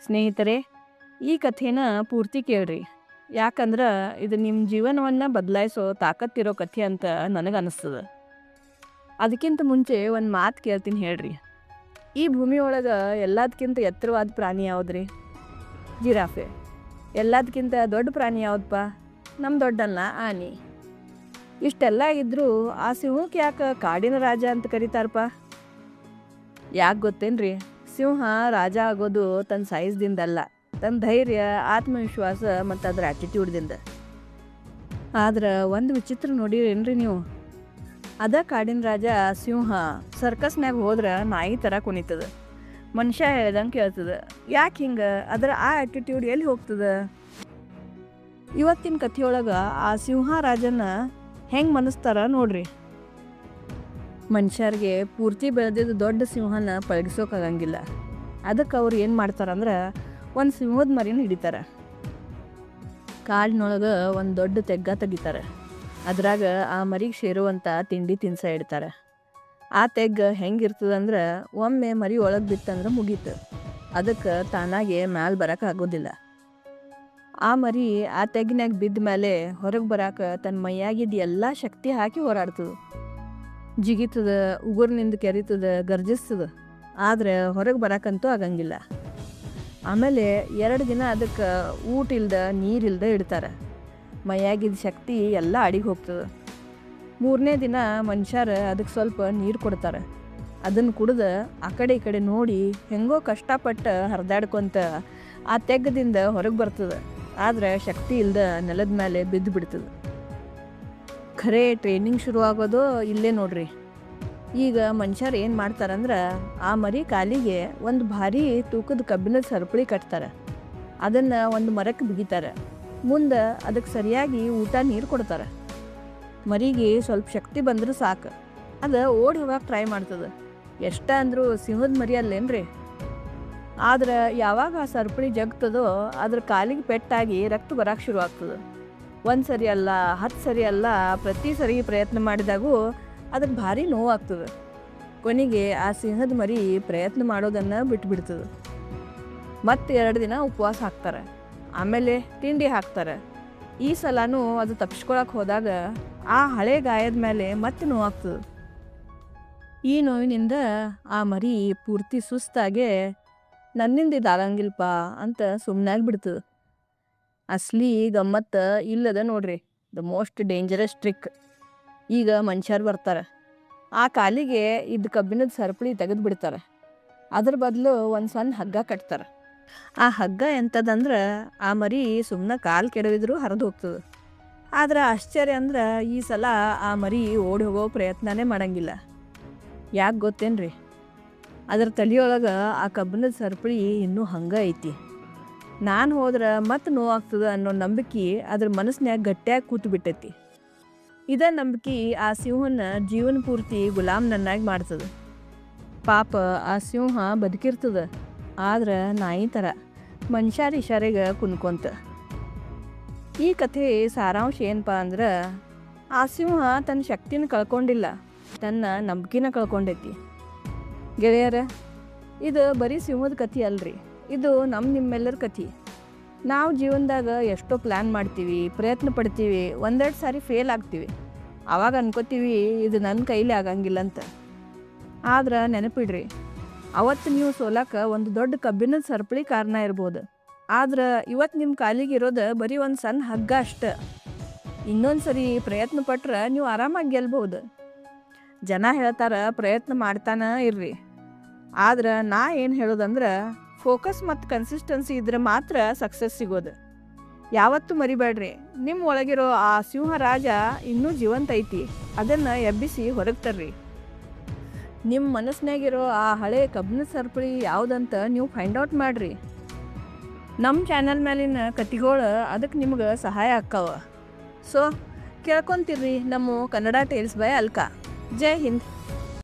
ಸ್ನೇಹಿತರೆ, ಈ ಕಥೆನ ಪೂರ್ತಿ ಕೇಳ್ರಿ. ಯಾಕಂದ್ರೆ ಇದು ನಿಮ್ಮ ಜೀವನವನ್ನು ಬದಲಾಯಿಸೋ ತಾಕತ್ತಿರೋ ಕಥೆ ಅಂತ ನನಗೆ ಅನಿಸ್ತದೆ. ಅದಕ್ಕಿಂತ ಮುಂಚೆ ಒಂದು ಮಾತು ಕೇಳ್ತೀನಿ ಹೇಳ್ರಿ. ಈ ಭೂಮಿಯೊಳಗೆ ಎಲ್ಲದಕ್ಕಿಂತ ಎತ್ತರವಾದ ಪ್ರಾಣಿ ಯಾವುದ್ರಿ? ಜಿರಾಫೆ. ಎಲ್ಲದಕ್ಕಿಂತ ದೊಡ್ಡ ಪ್ರಾಣಿ ಯಾವುದಪ್ಪ? ನಮ್ಮ ದೊಡ್ಡಲ್ಲ, ಆನೆ. ಇಷ್ಟೆಲ್ಲ ಇದ್ದರೂ ಆ ಸಿಂಹಕ್ಕೆ ಯಾಕೆ ಕಾಡಿನ ರಾಜ ಅಂತ ಕರೀತಾರಪ್ಪ? ಯಾಕೆ ಗೊತ್ತೇನ್ರಿ? ಸಿಂಹ ರಾಜ ಆಗೋದು ತನ್ನ ಸೈಜ್ದಿಂದಲ್ಲ, ತನ್ನ ಧೈರ್ಯ, ಆತ್ಮವಿಶ್ವಾಸ ಮತ್ತು ಅದರ ಆ್ಯಟಿಟ್ಯೂಡ್ದಿಂದ. ಆದ್ರೆ ಒಂದು ವಿಚಿತ್ರ ನೋಡಿರೇನ್ರಿ ನೀವು? ಅದ ಕಾಡಿನ ರಾಜ ಸಿಂಹ ಸರ್ಕಸ್ನಾಗ ಹೋದ್ರೆ ನಾಯಿ ಥರ ಕುಣಿತದ, ಮನುಷ್ಯ ಹೇಳ್ದಂಗೆ ಕೇಳ್ತದೆ. ಯಾಕೆ ಹಿಂಗೆ? ಅದರ ಆ ಆ್ಯಟಿಟ್ಯೂಡ್ ಎಲ್ಲಿ ಹೋಗ್ತದೆ? ಇವತ್ತಿನ ಕಥೆಯೊಳಗೆ ಆ ಸಿಂಹ ರಾಜನ ಹೆಂಗೆ ಮನಸ್ತಾರ ನೋಡ್ರಿ. ಮನುಷ್ಯರಿಗೆ ಪೂರ್ತಿ ಬೆಳೆದಿದ್ದು ದೊಡ್ಡ ಸಿಂಹನ ಪಳಗಿಸೋಕ್ಕಾಗಂಗಿಲ್ಲ. ಅದಕ್ಕೆ ಅವ್ರು ಏನು ಮಾಡ್ತಾರಂದ್ರೆ ಒಂದು ಸಿಂಹದ ಮರಿನ ಹಿಡಿತಾರೆ. ಕಾಡಿನೊಳಗೆ ಒಂದು ದೊಡ್ಡ ತೆಗ್ಗ ತೆಗಿತಾರೆ. ಅದ್ರಾಗ ಆ ಮರಿಗೆ ಸೇರುವಂಥ ತಿಂಡಿ ತಿನ್ಸ ಇಡ್ತಾರೆ. ಆ ತೆಗ್ಗ ಹೆಂಗಿರ್ತದಂದ್ರೆ ಒಮ್ಮೆ ಮರಿ ಒಳಗೆ ಬಿತ್ತಂದ್ರೆ ಮುಗೀತು, ಅದಕ್ಕೆ ತಾನಾಗೆ ಮ್ಯಾಲೆ ಬರೋಕ್ಕಾಗೋದಿಲ್ಲ. ಆ ಮರಿ ಆ ತೆಗ್ಗಿನಾಗ ಬಿದ್ದ ಮೇಲೆ ಹೊರಗೆ ಬರೋಕೆ ತನ್ನ ಮೈಯಾಗಿದ್ದು ಎಲ್ಲ ಶಕ್ತಿ ಹಾಕಿ ಹೋರಾಡ್ತದೆ. ಜಿಗಿತದ, ಉಗುರಿನಿಂದ ಕೆರಿತದ, ಗರ್ಜಿಸ್ತದ. ಆದರೆ ಹೊರಗೆ ಬರೋಕ್ಕಂತೂ ಆಗಂಗಿಲ್ಲ. ಆಮೇಲೆ 2 ದಿನ ಅದಕ್ಕೆ ಊಟ ಇಲ್ದ ನೀರಿಲ್ದ ಇಡ್ತಾರೆ. ಮೈಯಾಗಿದ್ದ ಶಕ್ತಿ ಎಲ್ಲ ಅಡಿಗೆ ಹೋಗ್ತದೆ. 3ನೇ ದಿನ ಮನುಷ್ಯರು ಅದಕ್ಕೆ ಸ್ವಲ್ಪ ನೀರು ಕೊಡ್ತಾರೆ. ಅದನ್ನು ಕುಡ್ದು ಆ ಕಡೆ ಈ ಕಡೆ ನೋಡಿ ಹೆಂಗೋ ಕಷ್ಟಪಟ್ಟು ಹರಿದಾಡ್ಕೊಂತ ಆ ತೆಗ್ಗದಿಂದ ಹೊರಗೆ ಬರ್ತದೆ. ಆದರೆ ಶಕ್ತಿ ಇಲ್ದ ನೆಲದ ಮೇಲೆ ಬಿದ್ದು ಬಿಡ್ತದೆ. ಖರೆ ಟ್ರೈನಿಂಗ್ ಶುರು ಆಗೋದು ಇಲ್ಲೇ ನೋಡ್ರಿ. ಈಗ ಮನುಷ್ಯರು ಏನು ಮಾಡ್ತಾರಂದ್ರೆ ಆ ಮರಿ ಕಾಲಿಗೆ ಒಂದು ಭಾರಿ ತೂಕದ ಕಬ್ಬಿಣದ ಸರಪಳಿ ಕಟ್ತಾರೆ. ಅದನ್ನು ಒಂದು ಮರಕ್ಕೆ ಬಿಗಿತಾರೆ. ಮುಂದೆ ಅದಕ್ಕೆ ಸರಿಯಾಗಿ ಊಟ ನೀರು ಕೊಡ್ತಾರೆ. ಮರಿಗೆ ಸ್ವಲ್ಪ ಶಕ್ತಿ ಬಂದ್ರೆ ಸಾಕು, ಅದು ಓಡಿ ಹೋಗಕ್ಕೆ ಟ್ರೈ ಮಾಡ್ತದೆ. ಎಷ್ಟ ಅಂದರೂ ಸಿಂಹದ ಮರಿ ಅಲ್ಲೇನ್ರಿ? ಆದ್ರೆ ಯಾವಾಗ ಆ ಸರಪಳಿ ಜಗ್ತದೋ ಅದ್ರ ಕಾಲಿಗೆ ಪೆಟ್ಟಾಗಿ ರಕ್ತ ಬರೋಕ್ಕೆ ಶುರು ಆಗ್ತದೆ. 1 ಸರಿ ಅಲ್ಲ, 10 ಸರಿ ಅಲ್ಲ, ಪ್ರತಿ ಸರಿ ಪ್ರಯತ್ನ ಮಾಡಿದಾಗೂ ಅದಕ್ಕೆ ಭಾರಿ ನೋವಾಗ್ತದೆ. ಕೊನೆಗೆ ಆ ಸಿಂಹದ ಮರಿ ಪ್ರಯತ್ನ ಮಾಡೋದನ್ನು ಬಿಟ್ಬಿಡ್ತದೆ. ಮತ್ತೆ 2 ದಿನ ಉಪವಾಸ ಹಾಕ್ತಾರೆ. ಆಮೇಲೆ ತಿಂಡಿ ಹಾಕ್ತಾರೆ. ಈ ಸಲನೂ ಅದು ತಪ್ಪಿಸ್ಕೊಳಕ್ಕೆ ಹೋದಾಗ ಆ ಹಳೆ ಗಾಯದ ಮೇಲೆ ಮತ್ತೆ ನೋವಾಗ್ತದೆ. ಈ ನೋವಿನಿಂದ ಆ ಮರಿ ಪೂರ್ತಿ ಸುಸ್ತಾಗೆ ನನ್ನಿಂದ ಇದಾಗಂಗಿಲ್ಪ ಅಂತ ಸುಮ್ಮನಾಗ್ಬಿಡ್ತದೆ. ಅಸಲಿ ಗಮ್ಮತ್ತು ಇಲ್ಲದ ನೋಡ್ರಿ, ದ ಮೋಸ್ಟ್ ಡೇಂಜರಸ್ ಟ್ರಿಕ್. ಈಗ ಮನುಷ್ಯರು ಬರ್ತಾರೆ. ಆ ಕಾಲಿಗೆ ಇದ್ದ ಕಬ್ಬಿಣದ ಸರಪಳಿ ತೆಗೆದು ಬಿಡ್ತಾರೆ. ಅದ್ರ ಬದಲು ಒಂದು ಸಣ್ಣ ಹಗ್ಗ ಕಟ್ತಾರೆ. ಆ ಹಗ್ಗ ಎಂಥದಂದ್ರೆ ಆ ಮರಿ ಸುಮ್ಮನೆ ಕಾಲು ಕೆಡವಿದ್ರೂ ಹರಿದು ಹೋಗ್ತದೆ. ಆದ್ರೆ ಆಶ್ಚರ್ಯ ಅಂದ್ರೆ ಈ ಸಲ ಆ ಮರಿ ಓಡಿ ಹೋಗೋ ಪ್ರಯತ್ನನೇ ಮಾಡಂಗಿಲ್ಲ. ಯಾಕೆ ಗೊತ್ತೇನ್ರಿ? ಅದ್ರ ತಲೆಯೊಳಗೆ ಆ ಕಬ್ಬಿಣದ ಸರಪಳಿ ಇನ್ನೂ ಹಂಗೆ ಐತಿ. ನಾನು ಹೋದ್ರೆ ಮತ್ತೆ ನೋವಾಗ್ತದೆ ಅನ್ನೋ ನಂಬಿಕೆ ಅದ್ರ ಮನಸ್ಸಿನಾಗ ಗಟ್ಟಿಯಾಗಿ ಕೂತು ಬಿಟ್ಟೈತಿ. ಇದೇ ನಂಬಿಕೆ ಆ ಸಿಂಹನ ಜೀವನ ಪೂರ್ತಿ ಗುಲಾಮ್ನನ್ನಾಗಿ ಮಾಡ್ತದೆ. ಪಾಪ ಆ ಸಿಂಹ ಬದುಕಿರ್ತದೆ, ಆದ್ರೆ ನಾಯಿ ಥರ ಮನುಷ್ಯರ ಇಶಾರೆಗೆ ಕುನ್ಕೊಂತ. ಈ ಕಥೆ ಸಾರಾಂಶ ಏನಪ್ಪ ಅಂದ್ರೆ ಆ ಸಿಂಹ ತನ್ನ ಶಕ್ತಿನ ಕಳ್ಕೊಂಡಿಲ್ಲ, ತನ್ನ ನಂಬಿಕೆನ ಕಳ್ಕೊಂಡೈತಿ. ಗೆಳೆಯರ, ಇದು ಬರೀ ಸಿಂಹದ ಕಥೆ ಅಲ್ರಿ, ಇದು ನಿಮ್ಮೆಲ್ಲರ ಕಥೆ. ನಾವು ಜೀವನದಾಗ ಎಷ್ಟೋ ಪ್ಲ್ಯಾನ್ ಮಾಡ್ತೀವಿ, ಪ್ರಯತ್ನ ಪಡ್ತೀವಿ, 1-2 ಸಾರಿ ಫೇಲ್ ಆಗ್ತೀವಿ. ಆವಾಗ ಅನ್ಕೋತೀವಿ ಇದು ನನ್ನ ಕೈಲಿ ಆಗಂಗಿಲ್ಲ ಅಂತ. ಆದ್ರೆ ನೆನಪಿಡ್ರಿ, ಅವತ್ತು ನೀವು ಸೋಲಕ್ಕೆ ಒಂದು ದೊಡ್ಡ ಕಬ್ಬಿಣದ ಸರಪಳಿ ಕಾರಣ ಇರ್ಬೋದು. ಆದ್ರೆ ಇವತ್ತು ನಿಮ್ಮ ಕಾಲಿಗೆ ಇರೋದು ಬರೀ ಒಂದು ಸಣ್ಣ ಹಗ್ಗ ಅಷ್ಟೆ. ಇನ್ನೊಂದು ಸರಿ ಪ್ರಯತ್ನ ಪಟ್ರೆ ನೀವು ಆರಾಮಾಗಿ ಗೆಲ್ಬೋದು. ಜನ ಹೇಳ್ತಾರೆ ಪ್ರಯತ್ನ ಮಾಡ್ತಾನೆ ಇರ್ರಿ, ಆದ್ರೆ ನಾ ಏನು ಹೇಳೋದಂದ್ರೆ ಫೋಕಸ್ ಮತ್ತು ಕನ್ಸಿಸ್ಟೆನ್ಸಿ ಇದ್ರೆ ಮಾತ್ರ ಸಕ್ಸಸ್ ಸಿಗೋದು. ಯಾವತ್ತೂ ಮರಿಬೇಡ್ರಿ, ನಿಮ್ಮ ಒಳಗಿರೋ ಆ ಸಿಂಹ ರಾಜ ಇನ್ನೂ ಜೀವಂತ ಐತಿ. ಅದನ್ನು ಎಬ್ಬಿಸಿ ಹೊರಗೆ ತರ್ರಿ. ನಿಮ್ಮ ಮನಸ್ಸಿನಾಗಿರೋ ಆ ಹಳೆ ಕಬ್ಬಿಣದ ಸರಪಳಿ ಯಾವುದಂತ ನೀವು ಫೈಂಡ್ ಔಟ್ ಮಾಡಿರಿ. ನಮ್ಮ ಚಾನಲ್ ಮೇಲಿನ ಕಥೆಗಳು ಅದಕ್ಕೆ ನಿಮ್ಗೆ ಸಹಾಯ ಆಕ್ಕಾವ. ಸೊ ಕೇಳ್ಕೊತಿರ್ರಿ ನಮ್ಮ ಕನ್ನಡ ಟೇಲ್ಸ್ ಬೈ ಅಲ್ಕಾ. ಜೈ ಹಿಂದ್.